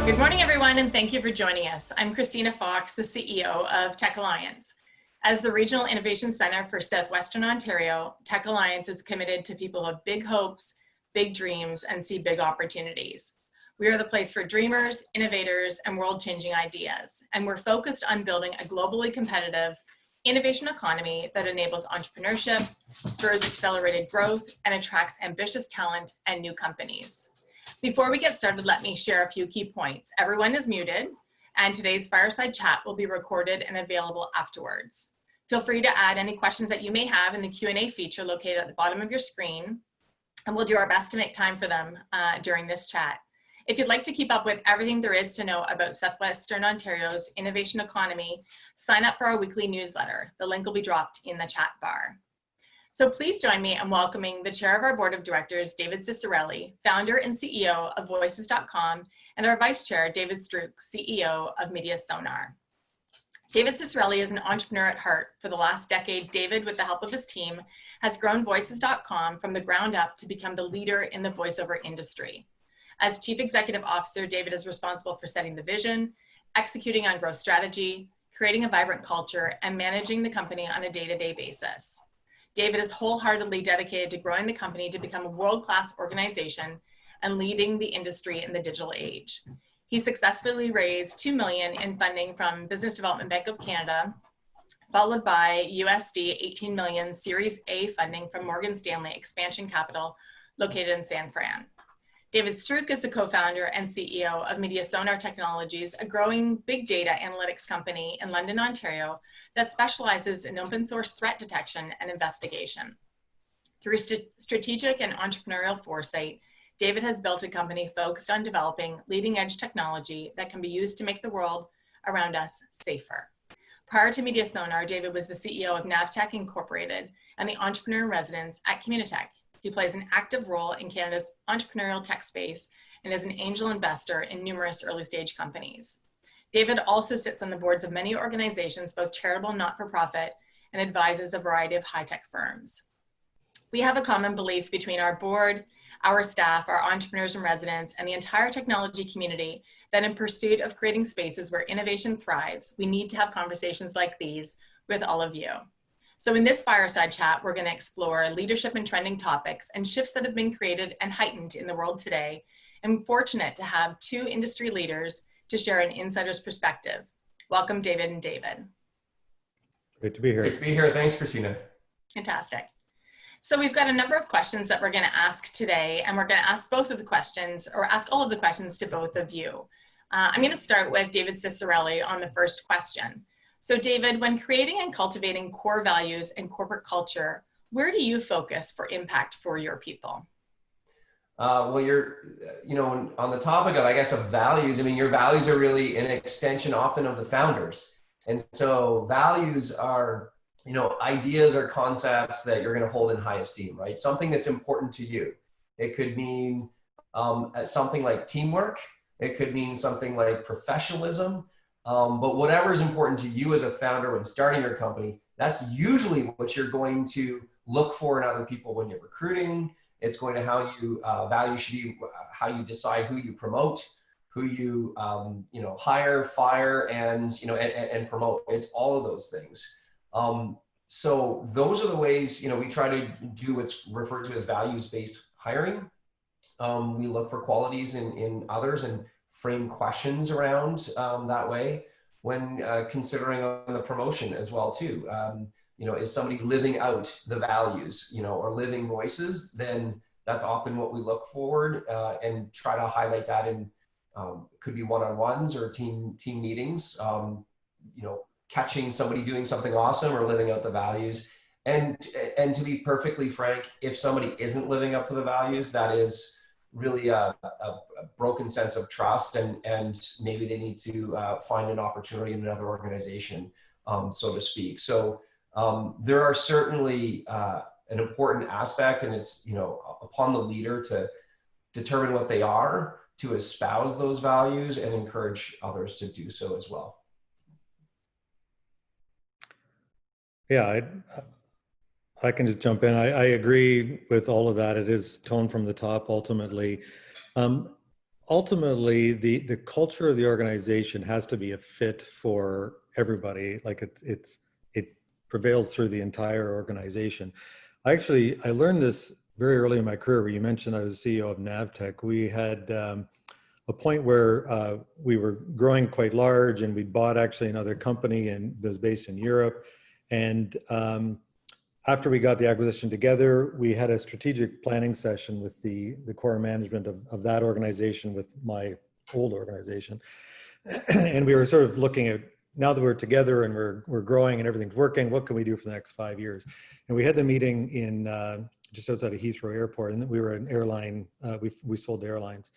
Good morning, everyone, and thank you for joining us. I'm Christina Fox, the CEO of Tech Alliance. As the Regional Innovation Center for Southwestern Ontario, Tech Alliance is committed to people who have big hopes, big dreams, and see big opportunities. We are the place for dreamers, innovators, and world-changing ideas, and we're focused on building a globally competitive innovation economy that enables entrepreneurship, spurs accelerated growth, and attracts ambitious talent and new companies. Before we get started, let me share a few key points. Everyone is muted, and today's fireside chat will be recorded and available afterwards. Feel free to add any questions that you may have in the Q&A feature located at the bottom of your screen, and we'll do our best to make time for them during this chat. If you'd like to keep up with everything there is to know about Southwestern Ontario's innovation economy, sign up for our weekly newsletter. The link will be dropped in the chat bar. So please join me in welcoming the chair of our board of directors, David Ciccarelli, founder and CEO of Voices.com, and our vice chair, David Strucke, CEO of Sonar. David Ciccarelli is an entrepreneur at heart. For the last decade, David, with the help of his team, has grown Voices.com from the ground up to become the leader in the voiceover industry. As Chief Executive Officer, David is responsible for setting the vision, executing on growth strategy, creating a vibrant culture, and managing the company on a day-to-day basis. David is wholeheartedly dedicated to growing the company to become a world-class organization and leading the industry in the digital age. He successfully raised $2 million in funding from Business Development Bank of Canada, followed by USD 18 million Series A funding from Morgan Stanley Expansion Capital, located in San Fran. David Strucke is the co-founder and CEO of Sonar Technologies, a growing big data analytics company in London, Ontario, that specializes in open source threat detection and investigation. Through strategic and entrepreneurial foresight, David has built a company focused on developing leading edge technology that can be used to make the world around us safer. Prior to Sonar, David was the CEO of Navtech Incorporated and the entrepreneur in residence at Communitech. He plays an active role in Canada's entrepreneurial tech space and is an angel investor in numerous early stage companies. David also sits on the boards of many organizations, both charitable and not-for-profit, and advises a variety of high-tech firms. We have a common belief between our board, our staff, our entrepreneurs and residents, and the entire technology community that in pursuit of creating spaces where innovation thrives, we need to have conversations like these with all of you. So in this fireside chat, we're going to explore leadership and trending topics and shifts that have been created and heightened in the world today. I'm fortunate to have two industry leaders to share an insider's perspective. Welcome, David and David. Great to be here. Great to be here. Thanks, Christina. Fantastic. So we've got a number of questions that we're going to ask today, and we're going to ask both of the questions, or ask all of the questions to both of you. I'm going to start with David Ciccarelli on the first question. So David, when creating and cultivating core values and corporate culture, where do you focus for impact for your people? Well, on the topic of, I guess, of values, I mean, your values are really an extension often of the founders. And so values are, ideas or concepts that you're going to hold in high esteem, right? Something that's important to you. It could mean something like teamwork. It could mean something like professionalism. But whatever is important to you as a founder when starting your company, that's usually what you're going to look for in other people when you're recruiting. It's going to how you value should be, how you decide who you promote, who you hire, fire, and promote. It's all of those things. So those are the ways we try to do what's referred to as values-based hiring. We look for qualities in others and frame questions around that way when considering on the promotion as well too. Is somebody living out the values, or living voices? Then that's often what we look forward and try to highlight that in could be one-on-ones or team meetings. Catching somebody doing something awesome or living out the values. And to be perfectly frank, if somebody isn't living up to the values, that is really a broken sense of trust, and maybe they need to find an opportunity in another organization, so to speak. So there are certainly an important aspect, and it's upon the leader to determine what they are, to espouse those values and encourage others to do so as well. Yeah, I can just jump in. I agree with all of that. It is tone from the top ultimately. ultimately, the culture of the organization has to be a fit for everybody. Like it prevails through the entire organization. I learned this very early in my career. Where you mentioned I was CEO of Navtech. We had a point where we were growing quite large, and we bought actually another company and that was based in Europe. And after we got the acquisition together, we had a strategic planning session with the core management of that organization with my old organization. And we were sort of looking at, now that we're together and we're growing and everything's working, what can we do for the next 5 years? And we had the meeting in just outside of Heathrow Airport, and we were an airline, we sold airlines.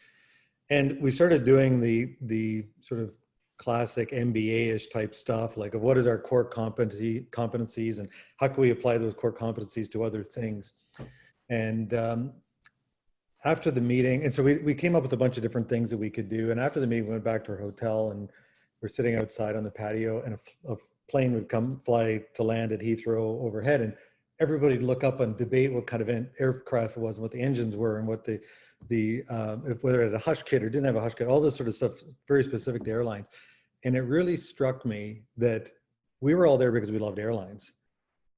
And we started doing the sort of classic MBA-ish type stuff, like of what is our core competencies and how can we apply those core competencies to other things. And after the meeting, and so we came up with a bunch of different things that we could do. And after the meeting, we went back to our hotel and we're sitting outside on the patio, and a plane would fly to land at Heathrow overhead, and everybody'd look up and debate what kind of aircraft it was and what the engines were and what whether it had a hush kit or didn't have a hush kit, all this sort of stuff, very specific to airlines. And it really struck me that we were all there because we loved airlines,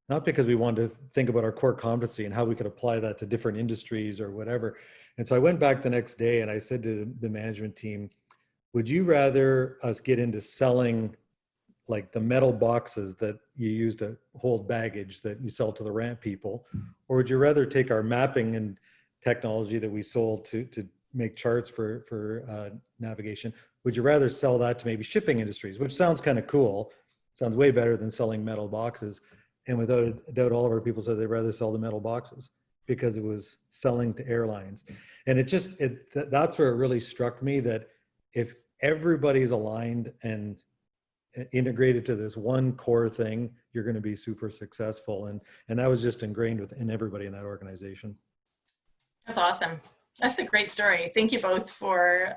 not because we wanted to think about our core competency and how we could apply that to different industries or whatever. And so I went back the next day and I said to the management team, would you rather us get into selling like the metal boxes that you use to hold baggage that you sell to the ramp people, or would you rather take our mapping and technology that we sold to make charts for navigation? Would you rather sell that to maybe shipping industries, which sounds kind of cool, sounds way better than selling metal boxes? And without a doubt, all of our people said they'd rather sell the metal boxes because it was selling to airlines. And that's where it really struck me that if everybody's aligned and integrated to this one core thing, you're going to be super successful. And that was just ingrained in everybody in that organization. That's awesome. That's a great story. Thank you both for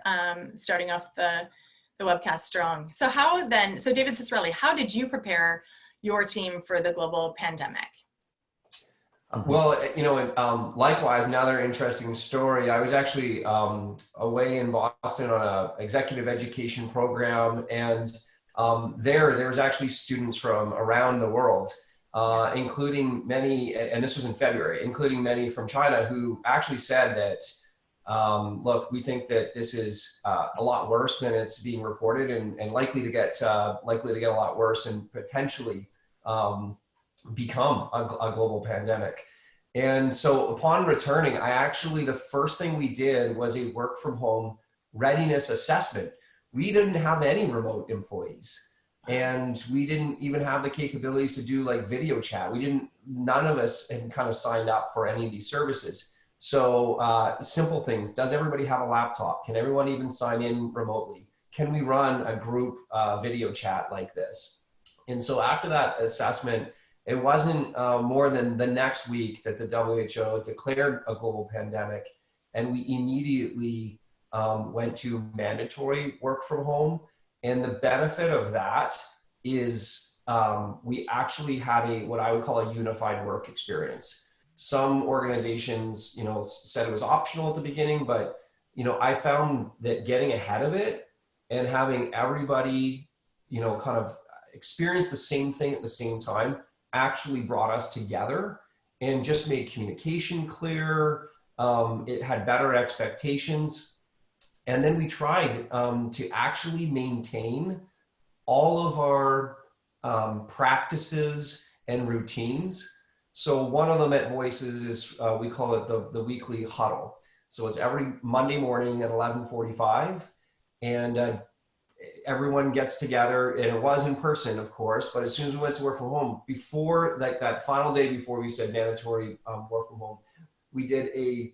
starting off the webcast strong. So David Ciccarelli, how did you prepare your team for the global pandemic? Well, likewise, another interesting story. I was actually away in Boston on an executive education program, and there was actually students from around the world, including many, and this was in February, including many from China, who actually said that, look, we think that this is a lot worse than it's being reported, and likely to get a lot worse, and potentially become a global pandemic. And so upon returning, the first thing we did was a work from home readiness assessment. We didn't have any remote employees, and we didn't even have the capabilities to do like video chat. None of us had kind of signed up for any of these services. So simple things. Does everybody have a laptop? Can everyone even sign in remotely? Can we run a group video chat like this? And so after that assessment, it wasn't more than the next week that the WHO declared a global pandemic, and we immediately went to mandatory work from home. And the benefit of that is we actually had what I would call a unified work experience. Some organizations, said it was optional at the beginning, but I found that getting ahead of it and having everybody, kind of experience the same thing at the same time actually brought us together and just made communication clear. It had better expectations. And then we tried to actually maintain all of our practices and routines. So one of them at Voices is, we call it the weekly huddle. So it's every Monday morning at 11:45, and everyone gets together, and it was in person, of course, but as soon as we went to work from home, before that final day before we said mandatory work from home, we did a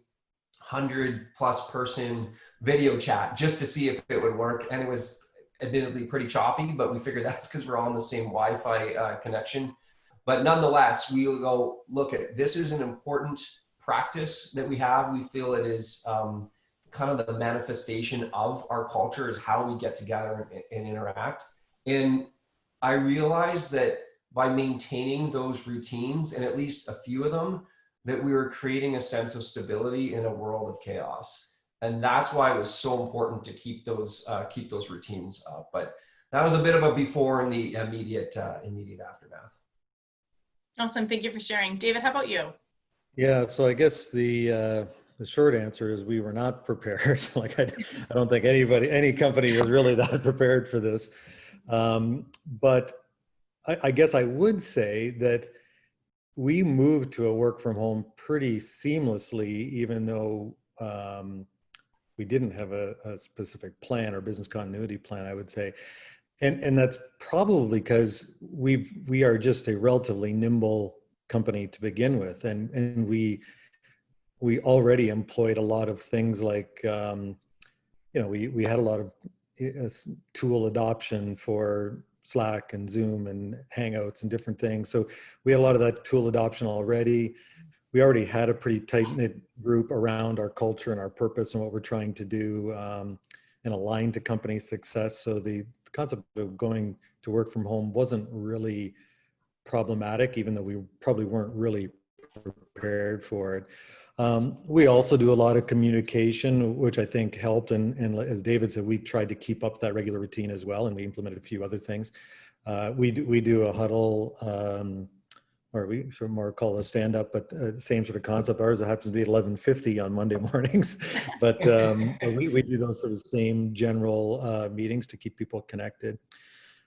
100+ person video chat just to see if it would work. And it was admittedly pretty choppy, but we figured that's because we're all on the same Wi-Fi connection. But nonetheless, we will go, look at this is an important practice that we have. We feel it is kind of the manifestation of our culture, is how we get together and interact. And I realized that by maintaining those routines, and at least a few of them, that we were creating a sense of stability in a world of chaos. And that's why it was so important to keep those routines up. But that was a bit of a before and the immediate aftermath. Awesome. Thank you for sharing. David, how about you? Yeah, so I guess the short answer is we were not prepared. Like I don't think any company was really that prepared for this. But I guess I would say that we moved to a work from home pretty seamlessly, even though we didn't have a specific plan or business continuity plan, I would say. And that's probably because we are just a relatively nimble company to begin with, and we already employed a lot of things like we had a lot of tool adoption for Slack and Zoom and Hangouts and different things. So we had a lot of that tool adoption already. We already had a pretty tight-knit group around our culture and our purpose and what we're trying to do, and aligned to company success. So the concept of going to work from home wasn't really problematic, even though we probably weren't really prepared for it. We also do a lot of communication, which I think helped. And as David said, we tried to keep up that regular routine as well, and we implemented a few other things. We do a huddle, or we sort of more call it a stand-up, but same sort of concept. Ours happens to be at 11:50 on Monday mornings, but we do those sort of same general meetings to keep people connected.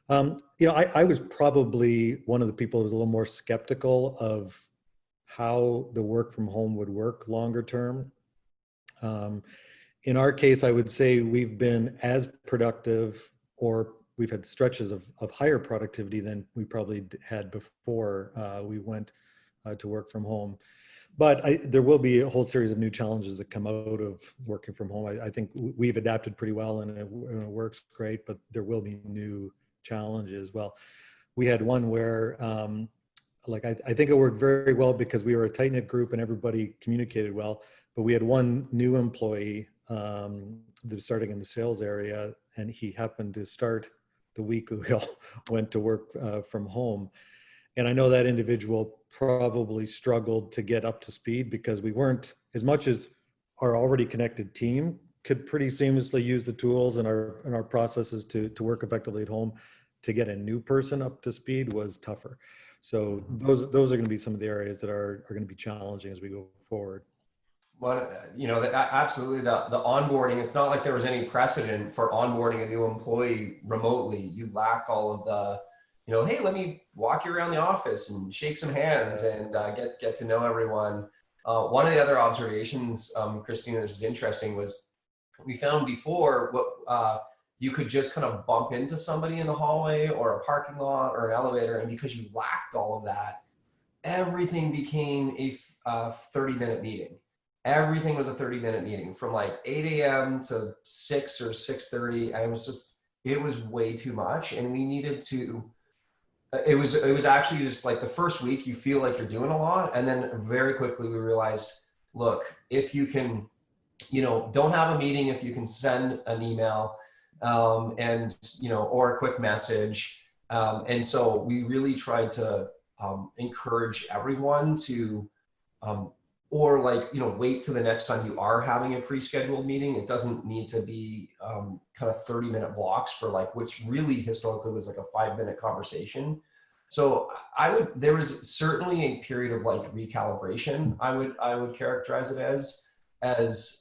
I was probably one of the people who was a little more skeptical of how the work from home would work longer term. In our case, I would say we've been as productive, or we've had stretches of higher productivity than we probably had before we went to work from home. But there will be a whole series of new challenges that come out of working from home. I think we've adapted pretty well, and it works great, but there will be new challenges. Well, we had one where I think it worked very well because we were a tight-knit group and everybody communicated well, but we had one new employee that was starting in the sales area, and he happened to start the week we all went to work from home. And I know that individual probably struggled to get up to speed because we weren't, as much as our already connected team could pretty seamlessly use the tools and our processes to work effectively at home, to get a new person up to speed was tougher. So those are going to be some of the areas that are going to be challenging as we go forward. Well, absolutely the onboarding, it's not like there was any precedent for onboarding a new employee remotely. You lack all of the, hey, let me walk you around the office and shake some hands and get to know everyone. One of the other observations, Christina, this is interesting, was we found before you could just kind of bump into somebody in the hallway or a parking lot or an elevator, and because you lacked all of that, everything became a 30-minute meeting. Everything was a 30-minute meeting from like 8 a.m. to 6 or 6:30. And it was way too much. And we needed to, it was actually just like the first week you feel like you're doing a lot. And then very quickly we realized, look, if you can, don't have a meeting, if you can send an email and, or a quick message. And so we really tried to encourage everyone to, or wait till the next time you are having a pre-scheduled meeting. It doesn't need to be kind of 30-minute blocks for which really historically was like a 5-minute conversation. So there was certainly a period of recalibration. I would characterize it as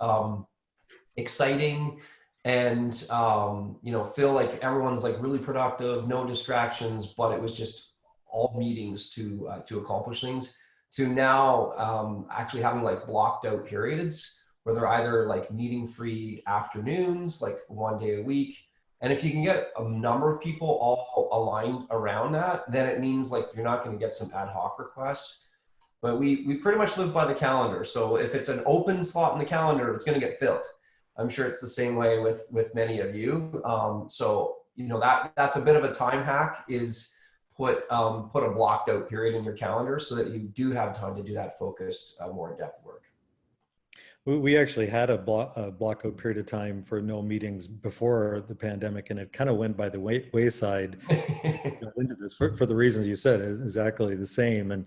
exciting and, feel like everyone's really productive, no distractions, but it was just all meetings to accomplish things, to now actually having blocked out periods where they're either meeting free afternoons, one day a week. And if you can get a number of people all aligned around that, then it means you're not going to get some ad hoc requests. But we pretty much live by the calendar. So if it's an open slot in the calendar, it's going to get filled. I'm sure it's the same way with many of you. So, that's a bit of a time hack, is put a blocked out period in your calendar so that you do have time to do that focused, more in-depth work. We actually had a block out period of time for no meetings before the pandemic, and it kind of went by the wayside into this for the reasons you said, is exactly the same. And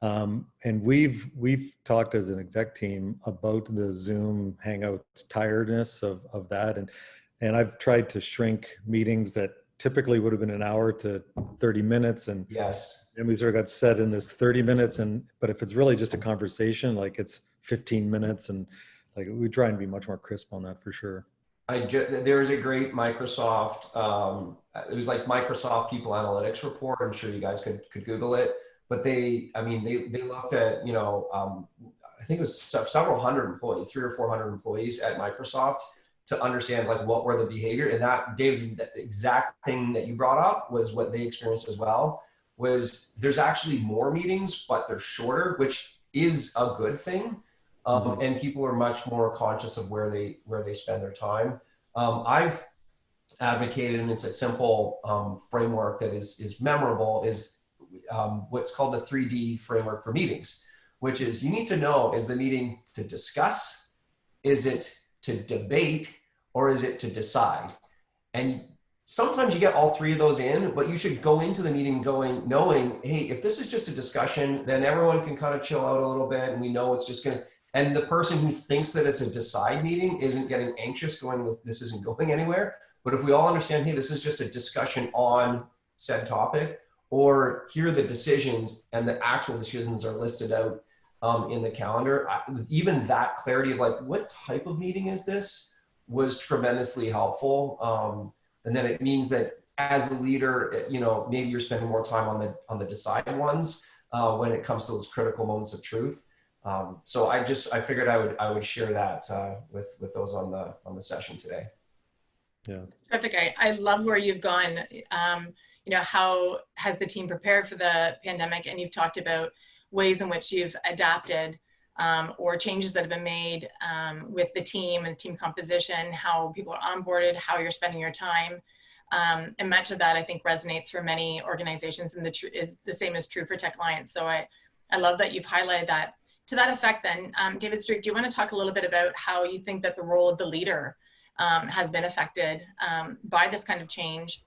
And we've talked as an exec team about the Zoom Hangouts tiredness of that. And I've tried to shrink meetings that typically would have been an hour to 30 minutes. And Yes. we sort of got set in this 30 minutes. But if it's really just a conversation, like it's 15 minutes, and like we try and be much more crisp on that for sure. There was a great Microsoft, it was like Microsoft People Analytics report. I'm sure you guys could Google it, but they looked at, I think it was several hundred employees, 300 or 400 employees at Microsoft, to understand like what were the behavior. And that, David, that exact thing that you brought up was what they experienced as well. Was there's actually more meetings, but they're shorter, which is a good thing. And people are much more conscious of where they spend their time. I've advocated, and it's a simple framework that is memorable, is what's called the 3D framework for meetings, which is you need to know, is the meeting to discuss, is it to debate, or is it to decide? And sometimes you get all three of those in, but you should go into the meeting knowing, hey, if this is just a discussion, then everyone can kind of chill out a little bit, and we know it's just going to. And the person who thinks that it's a decide meeting isn't getting anxious going with this isn't going anywhere. But if we all understand, hey, this is just a discussion on said topic, or here are the decisions, and the actual decisions are listed out in the calendar, even that clarity of like, what type of meeting is this, was tremendously helpful. And then it means that as a leader, maybe you're spending more time on the decide ones when it comes to those critical moments of truth. So I figured I would share that with those on the session today. Yeah. Terrific. I love where you've gone. How has the team prepared for the pandemic? And you've talked about ways in which you've adapted or changes that have been made with the team and team composition, how people are onboarded, how you're spending your time. And much of that, I think, resonates for many organizations, and is the same is true for Tech Alliance. So I love that you've highlighted that. To that effect then, David Strucke, do you want to talk a little bit about how you think that the role of the leader has been affected by this kind of change,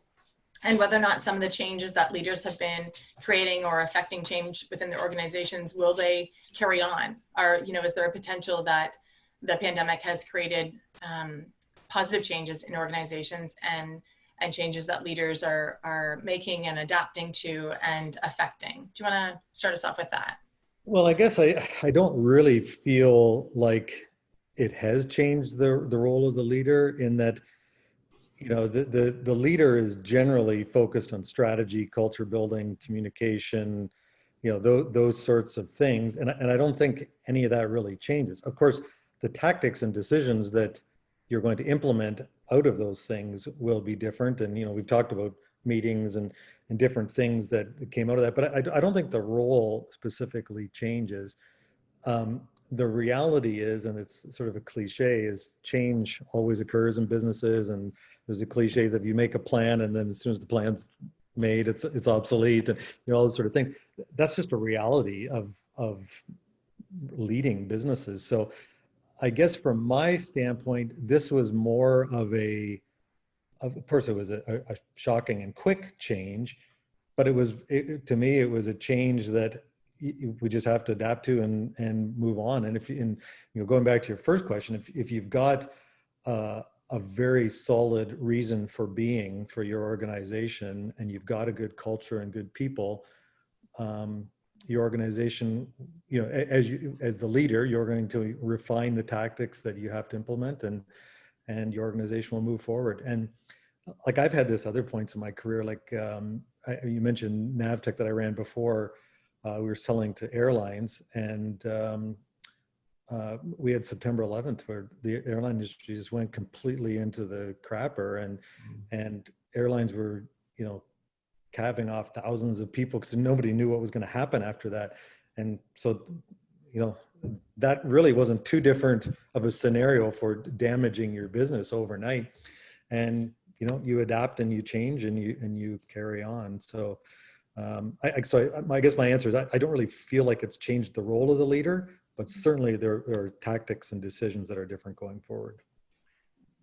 and whether or not some of the changes that leaders have been creating or affecting change within their organizations, will they carry on? Or, is there a potential that the pandemic has created positive changes in organizations and changes that leaders are making and adapting to and affecting? Do you want to start us off with that? Well, I guess I don't really feel like it has changed the role of the leader, in that, the leader is generally focused on strategy, culture building, communication, those sorts of things. And I don't think any of that really changes. Of course, the tactics and decisions that you're going to implement out of those things will be different. And, we've talked about meetings and different things that came out of that, but I don't think the role specifically changes. The reality is, and it's sort of a cliche, is change always occurs in businesses. And there's a cliche that you make a plan, and then as soon as the plan's made, it's obsolete, and all those sort of things. That's just a reality of leading businesses. So I guess from my standpoint, this was more of course, it was a shocking and quick change, but to me, it was a change that we just have to adapt to and move on. And going back to your first question, if you've got a very solid reason for being for your organization, and you've got a good culture and good people, your organization, as the leader, you're going to refine the tactics that you have to implement, and your organization will move forward. And like, I've had this other points in my career, like you mentioned NavTech that I ran before. We were selling to airlines, and we had September 11th, where the airline industry just went completely into the crapper, and airlines were, calving off thousands of people because nobody knew what was going to happen after that. And so, that really wasn't too different of a scenario for damaging your business overnight. And you adapt and you change and you carry on. So I guess my answer is I don't really feel like it's changed the role of the leader, but certainly there are tactics and decisions that are different going forward.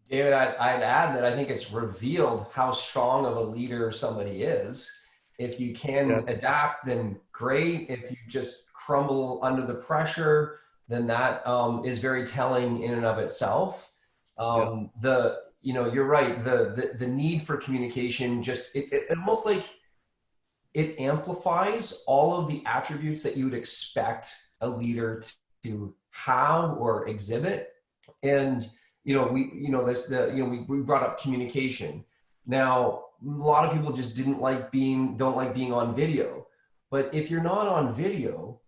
David, I'd add that I think it's revealed how strong of a leader somebody is. If you can Yes. adapt, then great. If you just crumble under the pressure, then that is very telling in and of itself. Yeah. You're right. The need for communication just it almost like it amplifies all of the attributes that you would expect a leader to have or exhibit. And we brought up communication. Now, a lot of people just don't like being on video. But if you're not on video,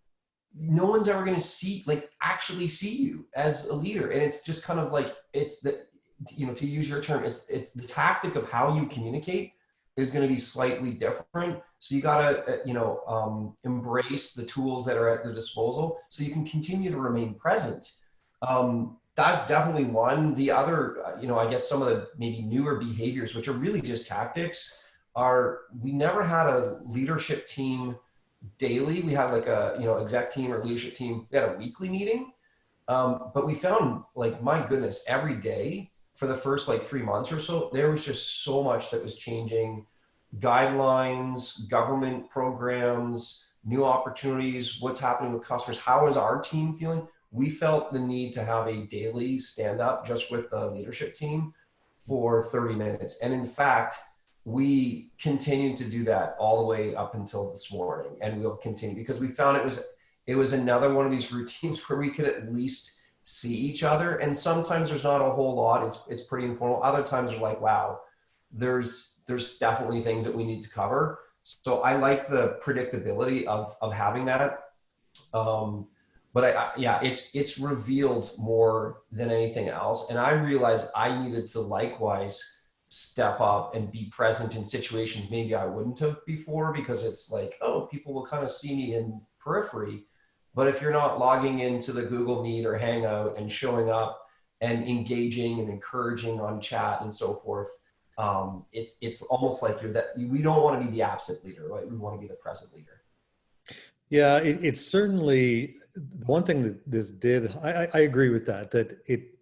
no one's ever going to actually see you as a leader. And it's just kind of like, to use your term, it's the tactic of how you communicate is going to be slightly different. So you got to, embrace the tools that are at the disposal so you can continue to remain present. That's definitely one. The other, I guess some of the maybe newer behaviors, which are really just tactics, are we never had a leadership team daily. We had like a, exec team or leadership team. We had a weekly meeting. But we found, like, my goodness, every day for the first 3 months or so, there was just so much that was changing. Guidelines, government programs, new opportunities, what's happening with customers, how is our team feeling? We felt the need to have a daily stand up just with the leadership team for 30 minutes. And in fact, we continued to do that all the way up until this morning, and we'll continue because we found it was another one of these routines where we could at least see each other. And sometimes there's not a whole lot. It's pretty informal. Other times are like, wow, there's definitely things that we need to cover. So I like the predictability of having that. But it's revealed more than anything else. And I realized I needed to likewise step up and be present in situations maybe I wouldn't have before, because it's like, oh, people will kind of see me in periphery. But if you're not logging into the Google Meet or Hangout and showing up and engaging and encouraging on chat and so forth, it's almost like we don't want to be the absent leader, right? We want to be the present leader. Yeah, it's certainly one thing that this did. I agree with that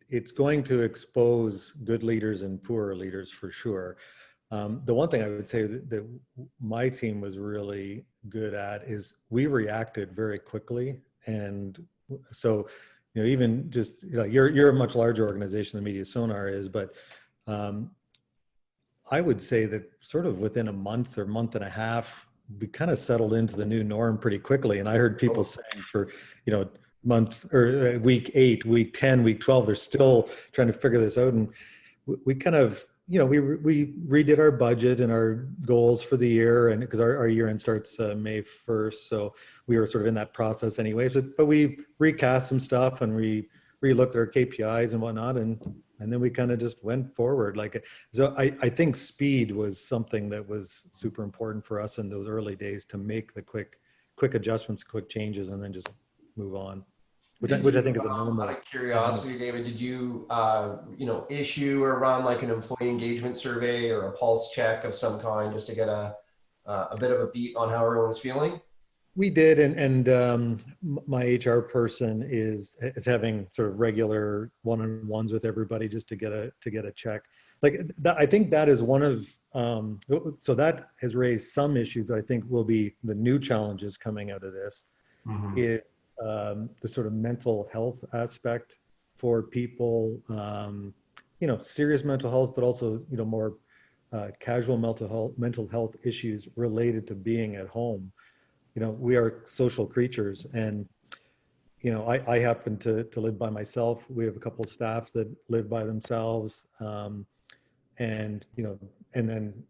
it's going to expose good leaders and poorer leaders for sure. The one thing I would say that my team was really good at is we reacted very quickly. And so, even just you're a much larger organization than Media Sonar is, but I would say that sort of within a month or month and a half, we kind of settled into the new norm pretty quickly. And I heard people saying for, month or week 8, week 10, week 12, they're still trying to figure this out. And we kind of, we redid our budget and our goals for the year, and because our year end starts May 1st. So we were sort of in that process anyway, but we recast some stuff and we relooked at our KPIs and whatnot. And then we kind of just went forward. So I think speed was something that was super important for us in those early days, to make the quick adjustments, quick changes, and then just move on. Which I think is a normal. Out of curiosity, David, did you, issue or run like an employee engagement survey or a pulse check of some kind just to get a bit of a beat on how everyone's feeling? We did, and my HR person is having sort of regular one-on-ones with everybody just to get a check. I think that is one of so that has raised some issues that I think will be the new challenges coming out of this. Mm-hmm. Is the sort of mental health aspect for people, serious mental health, but also more casual mental health issues related to being at home. We are social creatures, and I happen to live by myself. We have a couple of staff that live by themselves, and then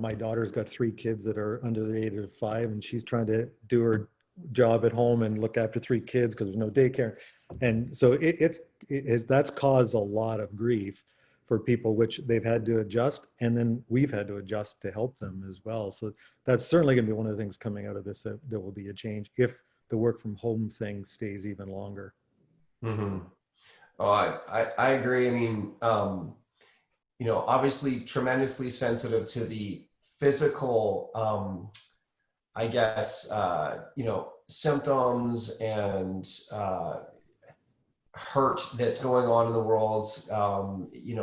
my daughter's got 3 kids that are under the age of 5, and she's trying to do her job at home and look after 3 kids because there's no daycare. And so that's caused a lot of grief for people, which they've had to adjust, and then we've had to adjust to help them as well. So that's certainly going to be one of the things coming out of this, that there will be a change if the work from home thing stays even longer. Mm-hmm. Oh, I agree. I mean, obviously tremendously sensitive to the physical, I guess, symptoms and hurt that's going on in the world.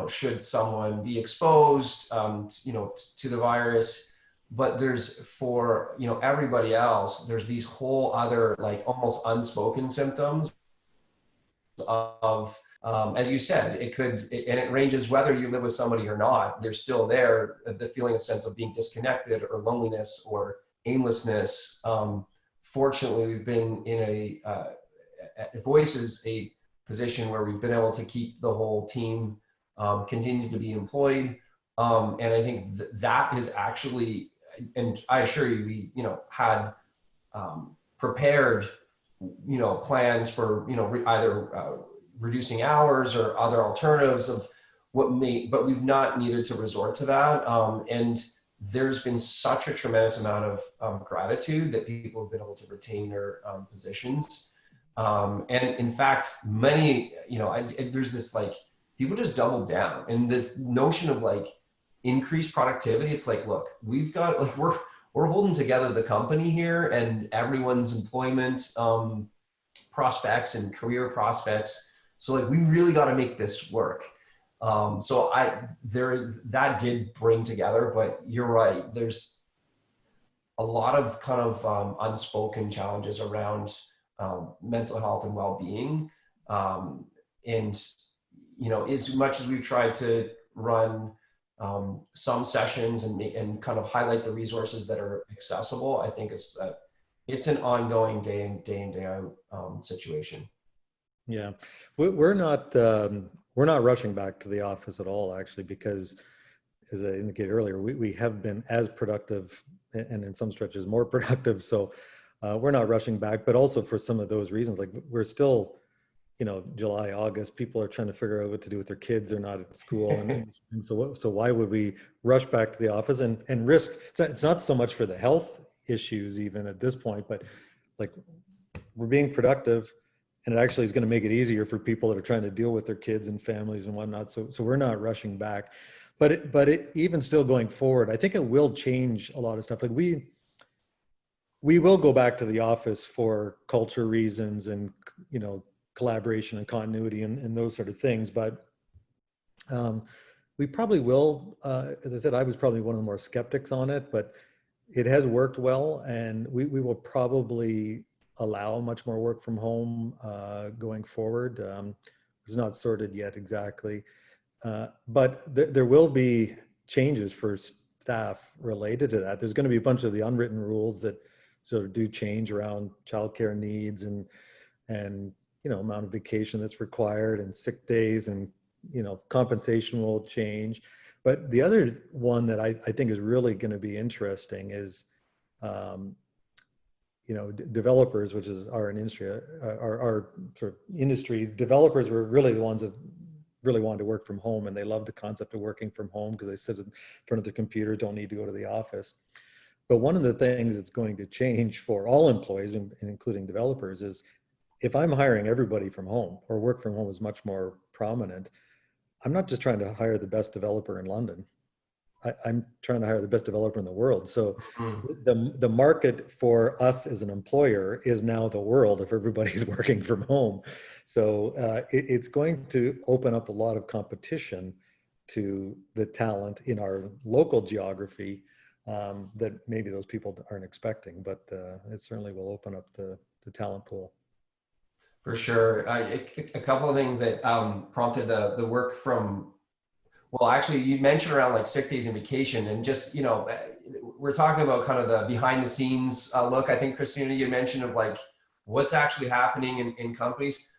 Should someone be exposed, to the virus, but there's for, you know, everybody else, there's these whole other like almost unspoken symptoms of, as you said, it could, and it ranges whether you live with somebody or not, there's still there, the feeling of sense of being disconnected or loneliness or aimlessness. Fortunately, we've been in at Voices, a position where we've been able to keep the whole team continue to be employed. And I think that is actually, and I assure you, we, you know, had prepared, you know, plans for, you know, either reducing hours or other alternatives of what may, but we've not needed to resort to that. And there's been such a tremendous amount of gratitude that people have been able to retain their positions. And in fact, many, you know, there's this like, people just doubled down, and this notion of like increased productivity. It's like, look, we've got like, we're holding together the company here and everyone's employment prospects and career prospects. So like, we really got to make this work. So that did bring together, but you're right. There's a lot of kind of unspoken challenges around mental health and well-being. And, you know, as much as we've tried to run some sessions and kind of highlight the resources that are accessible, I think it's an ongoing day in, day out situation. Yeah, we're not rushing back to the office at all, actually, because as I indicated earlier, we have been as productive and in some stretches more productive. So we're not rushing back, but also for some of those reasons, like we're still, you know, July, August, people are trying to figure out what to do with their kids. They're not at school. And so why would we rush back to the office and risk? It's not so much for the health issues even at this point, but like we're being productive, and it actually is going to make it easier for people that are trying to deal with their kids and families and whatnot. So we're not rushing back, but it even still going forward, I think it will change a lot of stuff. Like we will go back to the office for culture reasons and, you know, collaboration and continuity and those sort of things. But we probably will, as I said, I was probably one of the more skeptics on it, but it has worked well, and we will probably allow much more work from home going forward. It's not sorted yet exactly, but there will be changes for staff related to that. There's going to be a bunch of the unwritten rules that sort of do change around childcare needs and you know, amount of vacation that's required and sick days, and, you know, compensation will change. But the other one that I think is really going to be interesting is, you know, developers, which is our industry, our sort of industry, developers were really the ones that really wanted to work from home, and they love the concept of working from home because they sit in front of the computer, don't need to go to the office. But one of the things that's going to change for all employees, including developers, is if I'm hiring everybody from home, or work from home is much more prominent, I'm not just trying to hire the best developer in London. I'm trying to hire the best developer in the world. So the market for us as an employer is now the world if everybody's working from home. So it's going to open up a lot of competition to the talent in our local geography that maybe those people aren't expecting, but it certainly will open up the talent pool. For sure. A couple of things that prompted the work from, well, actually, you mentioned around like sick days and vacation, and just, you know, we're talking about kind of the behind the scenes look. I think, Christina, you mentioned of like what's actually happening in companies.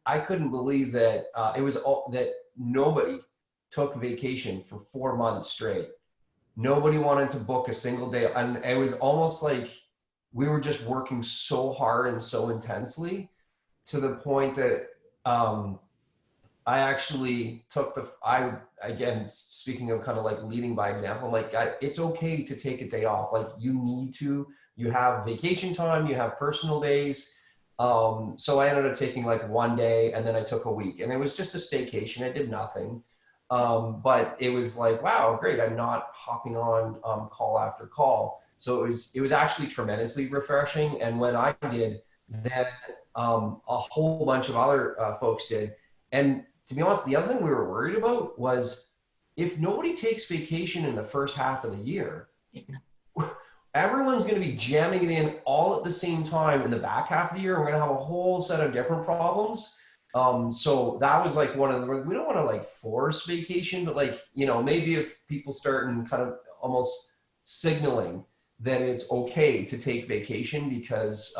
I couldn't believe that that nobody took vacation for 4 months straight. Nobody wanted to book a single day. And it was almost like we were just working so hard and so intensely, to the point that I actually took again, speaking of kind of like leading by example, like it's okay to take a day off. Like you have vacation time, you have personal days. So I ended up taking like 1 day, and then I took a week, and it was just a staycation. I did nothing. But it was like, wow, great. I'm not hopping on call after call. So it was actually tremendously refreshing. And when I did, then a whole bunch of other folks did. And to be honest, the other thing we were worried about was if nobody takes vacation in the first half of the year, everyone's going to be jamming it in all at the same time in the back half of the year. We're going to have a whole set of different problems. So that was like one of the, we don't want to like force vacation, but like, maybe if people start and kind of almost signaling that it's okay to take vacation because,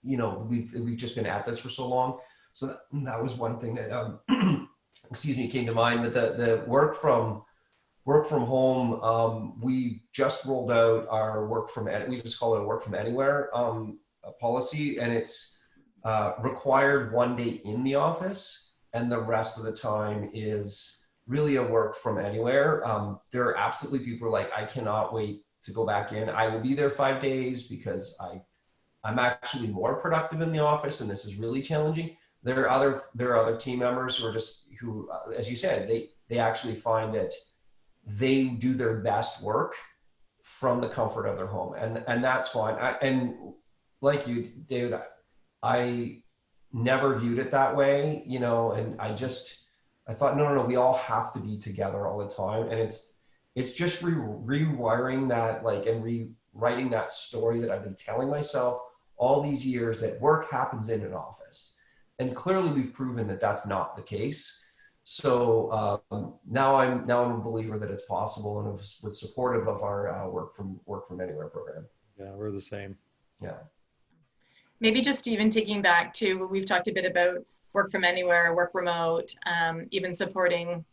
we've just been at this for so long. So that was one thing that, excuse me, came to mind. But the work from home, we just rolled out our we just call it a work from anywhere policy, and it's required 1 day in the office, and the rest of the time is really a work from anywhere. There are absolutely people who are like, I cannot wait to go back in. I will be there 5 days because I'm actually more productive in the office, and this is really challenging. There are other team members who, as you said, they actually find that they do their best work from the comfort of their home, and that's fine. And like you, David, I never viewed it that way, and I thought, no, we all have to be together all the time. And it's just rewiring that, and rewriting that story that I've been telling myself all these years, that work happens in an office. And clearly we've proven that that's not the case. So now I'm a believer that it's possible, and was supportive of our work from anywhere program. Yeah, we're the same. Yeah. Maybe just even taking back to, we've talked a bit about work from anywhere, work remote, even supporting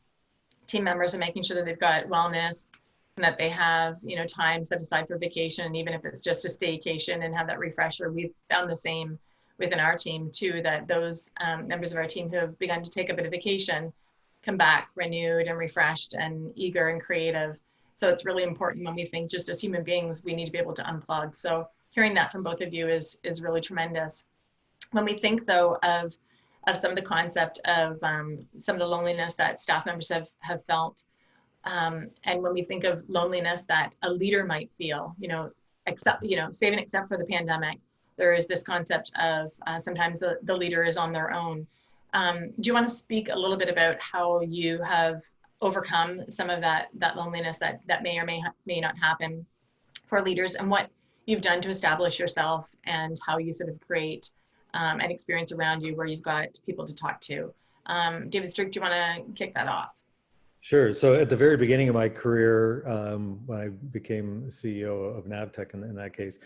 team members and making sure that they've got wellness and that they have, time set aside for vacation, even if it's just a staycation, and have that refresher. We've found the same within our team too, that those members of our team who have begun to take a bit of vacation come back renewed and refreshed and eager and creative. So it's really important when we think, just as human beings, we need to be able to unplug. So hearing that from both of you is really tremendous. When we think though of some of the concept of some of the loneliness that staff members have felt, and when we think of loneliness that a leader might feel, save and except for the pandemic, there is this concept of sometimes the leader is on their own. Do you want to speak a little bit about how you have overcome some of that loneliness that may or may not happen for leaders, and what you've done to establish yourself, and how you sort of create an experience around you where you've got people to talk to? David Strucke, do you want to kick that off? Sure. So at the very beginning of my career, when I became CEO of Navtech in that case,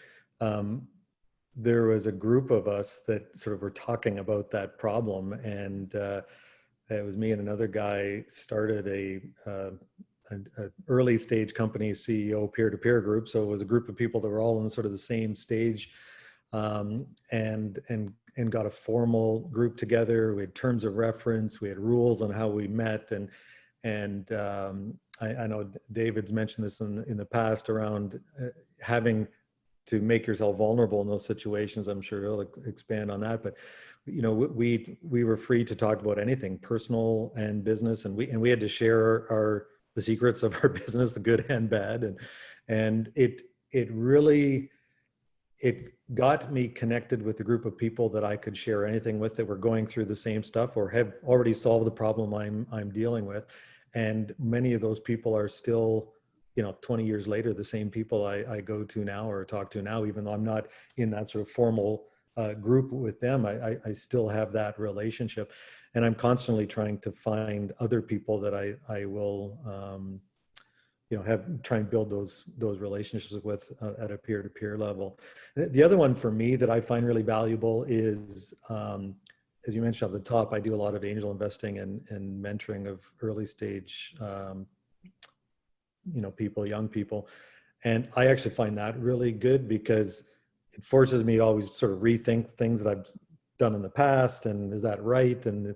there was a group of us that sort of were talking about that problem, and it was me and another guy started an early stage company CEO peer-to-peer group. So it was a group of people that were all in sort of the same stage, and got a formal group together. We had terms of reference, we had rules on how we met, and I know David's mentioned this in the past around having to make yourself vulnerable in those situations. I'm sure he'll expand on that, but we were free to talk about anything, personal and business, and we had to share the secrets of our business, the good and bad, and it really got me connected with a group of people that I could share anything with, that were going through the same stuff or have already solved the problem I'm dealing with. And many of those people are still, 20 years later, the same people I go to now or talk to now, even though I'm not in that sort of formal group with them. I still have that relationship, and I'm constantly trying to find other people that I will, try and build those relationships with at a peer-to-peer level. The other one for me that I find really valuable is, as you mentioned at the top, I do a lot of angel investing and mentoring of early stage, people, young people. And I actually find that really good because it forces me to always sort of rethink things that I've done in the past. And is that right? And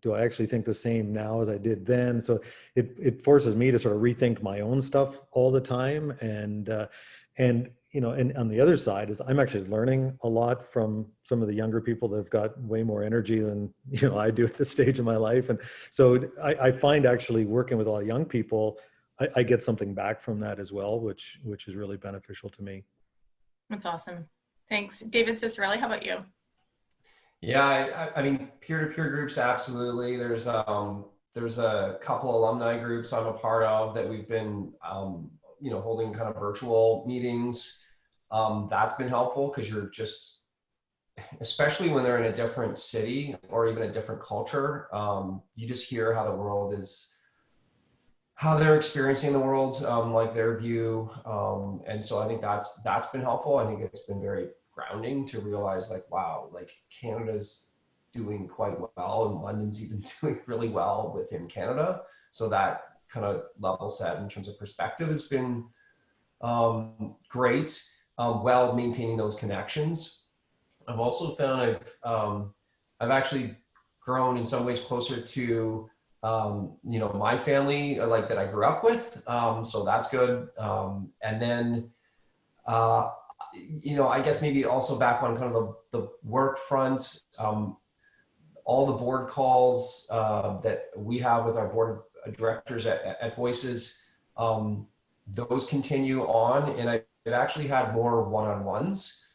do I actually think the same now as I did then? So it forces me to sort of rethink my own stuff all the time. And on the other side is I'm actually learning a lot from some of the younger people that have got way more energy than, I do at this stage of my life. And so I find actually working with a lot of young people, I get something back from that as well, which is really beneficial to me. That's awesome. Thanks. David Ciccarelli, how about you? Yeah, I mean, peer-to-peer groups, absolutely. There's a couple alumni groups I'm a part of that we've been holding kind of virtual meetings. That's been helpful because you're just, especially when they're in a different city or even a different culture, you just hear how the world is, how they're experiencing the world, like their view. And so I think that's been helpful. I think it's been very grounding to realize like, wow, like Canada's doing quite well and London's even doing really well within Canada. So that kind of level set in terms of perspective has been great, while maintaining those connections. I've also found I've actually grown in some ways closer to my family, like that I grew up with. So that's good. And then I guess maybe also back on kind of the work front, all the board calls that we have with our board of directors at Voices, those continue on, and I've actually had more one-on-ones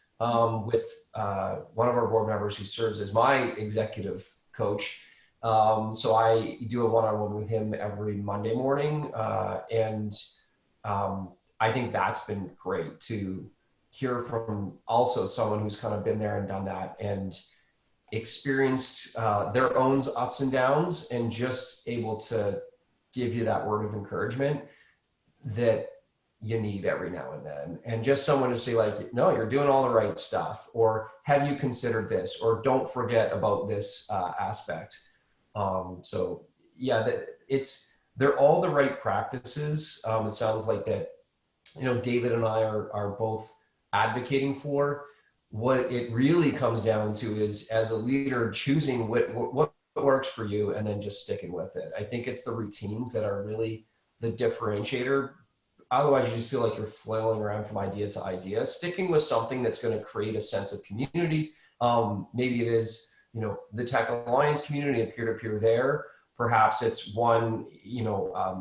with one of our board members who serves as my executive coach. So I do a one-on-one with him every Monday morning, and I think that's been great to hear from also someone who's kind of been there and done that and experienced their own ups and downs, and just able to give you that word of encouragement that you need every now and then. And just someone to say like, no, you're doing all the right stuff, or have you considered this, or don't forget about this aspect. So yeah, they're all the right practices. It sounds like that, David and I are both advocating for. What it really comes down to is, as a leader, choosing what works for you and then just sticking with it. I think it's the routines that are really the differentiator. Otherwise, you just feel like you're flailing around from idea to idea. Sticking with something that's going to create a sense of community. Maybe it is, the Tech Alliance community, a peer-to-peer there. Perhaps it's one,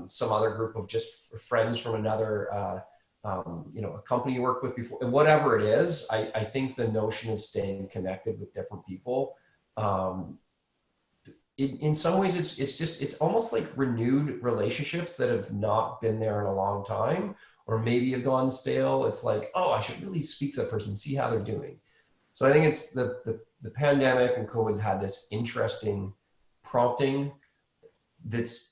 some other group of just friends from another, a company you worked with before. And whatever it is, I think the notion of staying connected with different people, in some ways, it's almost like renewed relationships that have not been there in a long time, or maybe have gone stale. It's like, oh, I should really speak to that person, see how they're doing. So I think it's the pandemic and COVID's had this interesting prompting that's,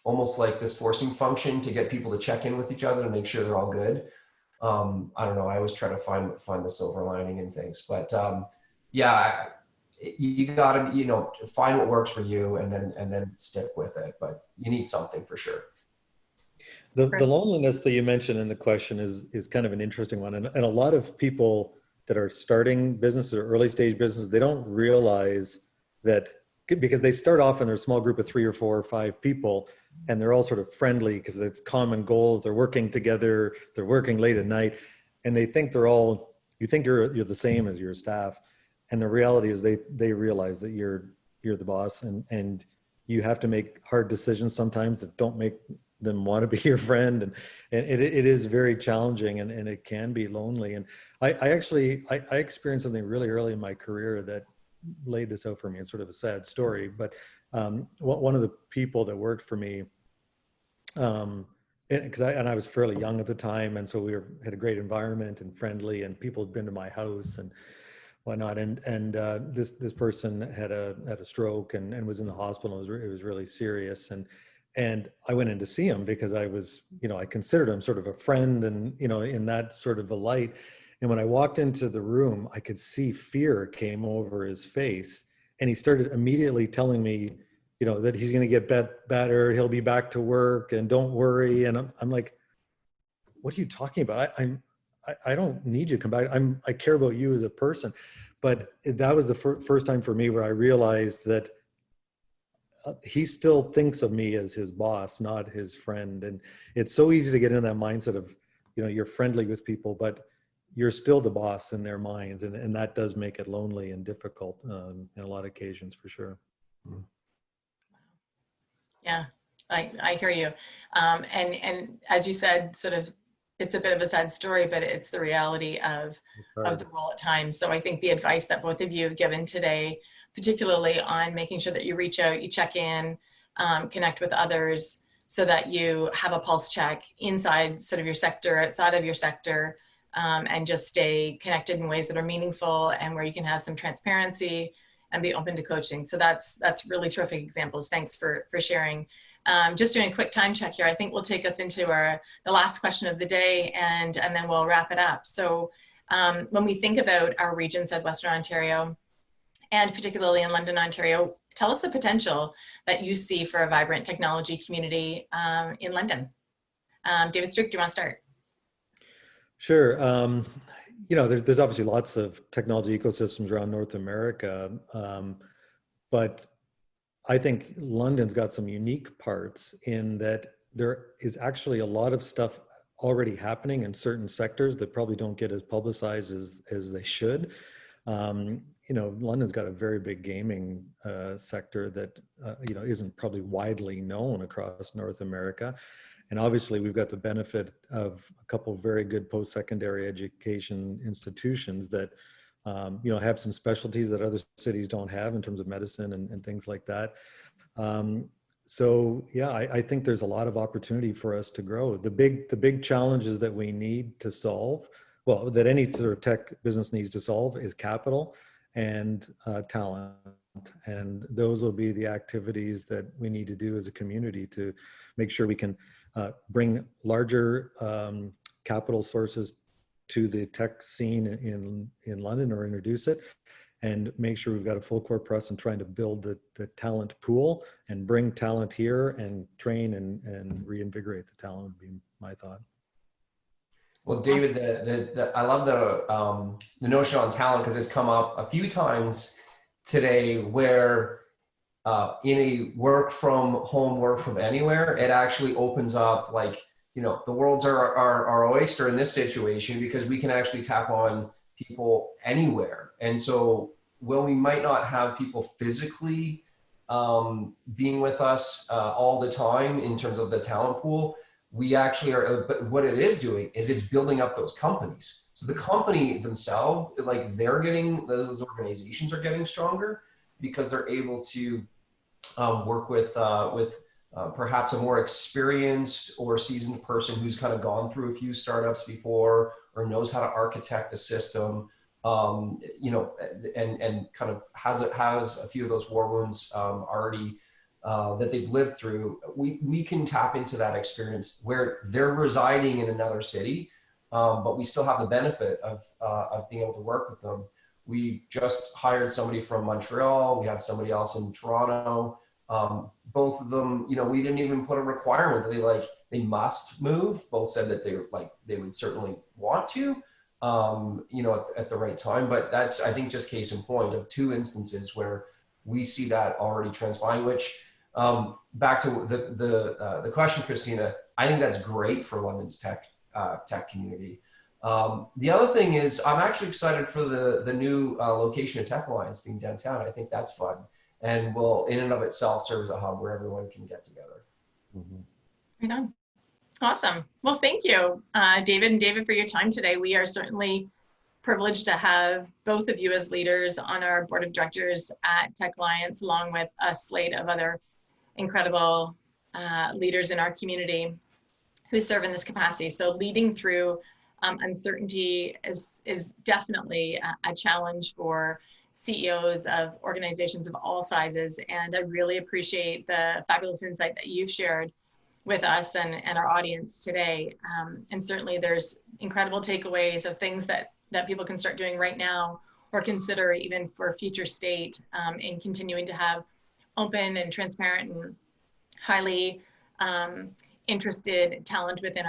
almost like this forcing function to get people to check in with each other and make sure they're all good. I don't know. I always try to find the silver lining in things, but yeah, you got to, find what works for you and then stick with it, but you need something for sure. The loneliness that you mentioned in the question is kind of an interesting one. And a lot of people that are starting business or early stage business, they don't realize that, because they start off in their small group of 3 or 4 or 5 people, and they're all sort of friendly because it's common goals. They're working together. They're working late at night, and they think you think you're the same as your staff. And the reality is they realize that you're the boss, and you have to make hard decisions sometimes that don't make them want to be your friend. And it is very challenging, and it can be lonely. And I experienced something really early in my career that laid this out for me. It's sort of a sad story, but one of the people that worked for me, because I was fairly young at the time, and so we had a great environment and friendly, and people had been to my house and whatnot. And this person had a stroke and was in the hospital. It was really serious. And I went in to see him because I was, I considered him sort of a friend, and, in that sort of a light. And when I walked into the room, I could see fear came over his face, and he started immediately telling me, that he's going to get better. He'll be back to work, and don't worry. And I'm like, what are you talking about? I don't need you to come back. I care about you as a person. But that was the first time for me where I realized that he still thinks of me as his boss, not his friend. And it's so easy to get into that mindset of, you're friendly with people, but you're still the boss in their minds. And that does make it lonely and difficult in a lot of occasions, for sure. Yeah, I hear you. And as you said, sort of, it's a bit of a sad story, but it's the reality of the role at times. So I think the advice that both of you have given today, particularly on making sure that you reach out, you check in, connect with others, so that you have a pulse check inside sort of your sector, outside of your sector, and just stay connected in ways that are meaningful and where you can have some transparency and be open to coaching. So that's really terrific examples. Thanks for sharing. Just doing a quick time check here. I think we'll take us into the last question of the day, and then we'll wrap it up. So when we think about our region, Southwestern Ontario, and particularly in London, Ontario, tell us the potential that you see for a vibrant technology community in London. David Strucke, do you want to start? Sure. There's obviously lots of technology ecosystems around North America, but I think London's got some unique parts in that there is actually a lot of stuff already happening in certain sectors that probably don't get as publicized as they should. London's got a very big gaming sector that isn't probably widely known across North America. And obviously we've got the benefit of a couple of very good post-secondary education institutions that have some specialties that other cities don't have in terms of medicine and things like that. I think there's a lot of opportunity for us to grow. The big challenges that we need to solve, that any sort of tech business needs to solve, is capital and talent. And those will be the activities that we need to do as a community to make sure we can bring larger capital sources to the tech scene in London, or introduce it, and make sure we've got a full court press and trying to build the talent pool and bring talent here and train and reinvigorate the talent would be my thought. Well, David, I love the notion on talent, because it's come up a few times today where in a work from home, work from anywhere, it actually opens up, the world's our oyster in this situation, because we can actually tap on people anywhere. And so while we might not have people physically being with us all the time in terms of the talent pool, we actually are, but what it is doing is it's building up those companies. So the company themselves, those organizations are getting stronger because they're able to work with perhaps a more experienced or seasoned person who's kind of gone through a few startups before, or knows how to architect a system, and kind of has a few of those war wounds already that they've lived through. We can tap into that experience where they're residing in another city, but we still have the benefit of being able to work with them. We just hired somebody from Montreal. We have somebody else in Toronto. Both of them, we didn't even put a requirement that they must move. Both said that they would certainly want to, at the right time. But that's, I think, just case in point of two instances where we see that already transpiring. Which, back to the question, Christina, I think that's great for London's tech community. The other thing is, I'm actually excited for the new location of Tech Alliance being downtown. I think that's fun, and will in and of itself serve as a hub where everyone can get together. Mm-hmm. Right on. Awesome. Well, thank you, David and David, for your time today. We are certainly privileged to have both of you as leaders on our board of directors at Tech Alliance, along with a slate of other incredible leaders in our community who serve in this capacity. So leading through uncertainty is definitely a challenge for CEOs of organizations of all sizes. And I really appreciate the fabulous insight that you've shared with us and our audience today. And certainly there's incredible takeaways of things that people can start doing right now, or consider even for future state, in continuing to have open and transparent and highly interested talent within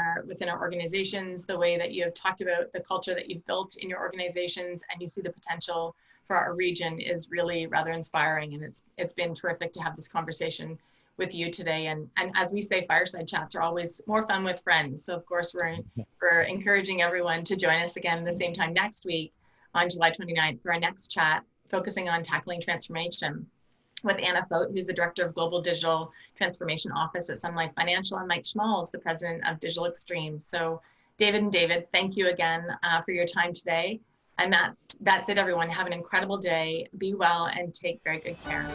our organizations. The way that you have talked about the culture that you've built in your organizations, and you see the potential for our region, is really rather inspiring. And it's been terrific to have this conversation with you today. And as we say, fireside chats are always more fun with friends. So of course we're encouraging everyone to join us again the same time next week on July 29th for our next chat, focusing on tackling transformation, with Anna Fote, who's the Director of Global Digital Transformation Office at Sun Life Financial, and Mike Schmalz, the President of Digital Extreme. So David and David, thank you again for your time today. And that's it, everyone. Have an incredible day. Be well and take very good care.